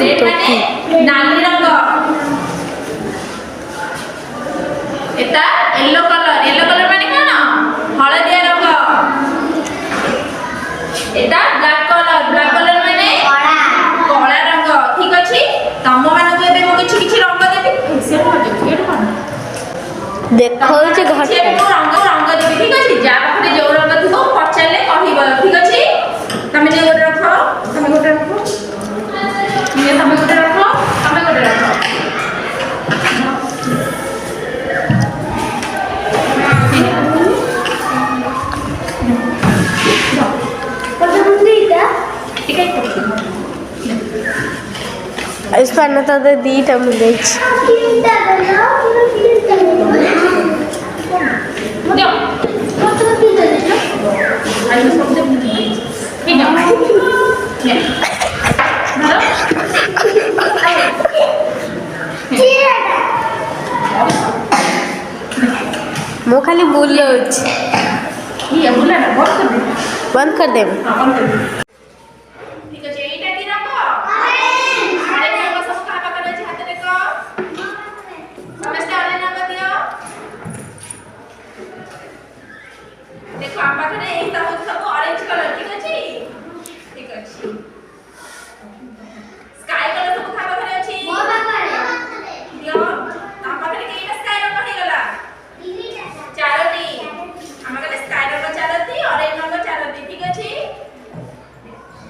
Red ମାନେ ନାଲି ରଙ୍ଗ। এটা yellow color মানে কোন হলদিয়া রঙ। এটা black color মানে কলা রঙ। ঠিক আছে তম মানক এবে মু কিছু কিছু রঙ দেবি সেটা হচ্ছে এটা কোন দেখৌছি ঘরটা রঙ দেবি। ঠিক আছে যা পাখে যে রঙ থিব পচারলে কহিব। ঠিক আছে তুমি যে গোটে রাখ তুমি গোটে রাখ তুমি গোটে রাখ তুমি গোটে রাখ। Ispana to the dita mudech. ମୁଁ ଖାଲି ବୁଲଉଛି। ବନ୍ଦ କରିଦେବି। ঠিক আছে এইটা কি রঙ? অরেঞ্জ রঙ সব কাହା পাখରେ ଅଛି হাতে ଦେଖ। ସମସ୍ତେ ଅରେଞ୍ଜ ରଙ୍ଗ ଦିଅ। ଦେଖ ଆମ ପାଖରେ ଏଇ ସବୁ ଅରେଞ୍ଜ କଲର। ଠିକ ଅଛି ଠିକ ଅଛି। ସ୍କାଇ କଲର ସବୁ କାହା ପାଖରେ ଅଛି? ମୋ ପାଖରେ ଦିଅ। ଆମ ପାଖରେ କେଇଟା ସ୍କାଇ ରଙ୍ଗ ହେଇଗଲା? ଚାରୋଟି। ଆମ ପାଖରେ ସ୍କାଇ ରଙ୍ଗ ଚାରୋଟି, ଅରେଞ୍ଜ ରଙ୍ଗ ଚାରୋଟି। ଠିକ ଅଛି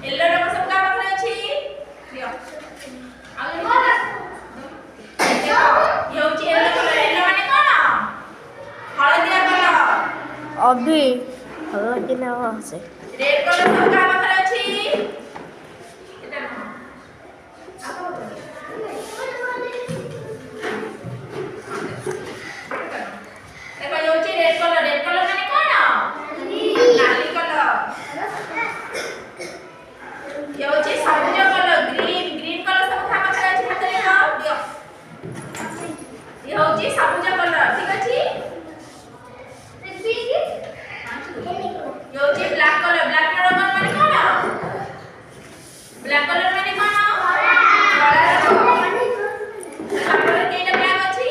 येलो रंग सब का पाखरे अछि दियो। आ ये होची येलो कलर। येलो माने कोन हळदिया कलर। अभी हलो कि ना से रेड कलर सब का पाखरे अछि एटा देखो ये होची रेड कलर माने कोन नाली कलर। ये होची सबुज कलर ग्रीन कलर सब का पाखरे अछि हाथ ले दियो। ये होची सबुज कलर। ठीक अछि ये होची ब्लैक कलर माने कोन ब्लैक कलर माने कोन काला रंग। हमर केटा ब्लैक अछि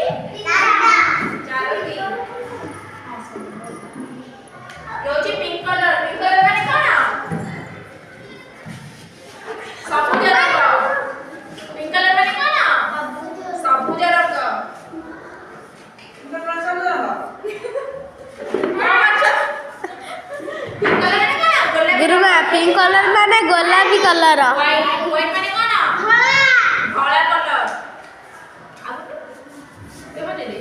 चारोटी। ये होची पिंक कलर माने कोन सबुज रंग। पिंक कलर माने कोन सबुज रंग। गुरुमा पिंक कलर माने गोलापी कलर। व्हाइट माने कोन धला कलर। आ देबो दे दे।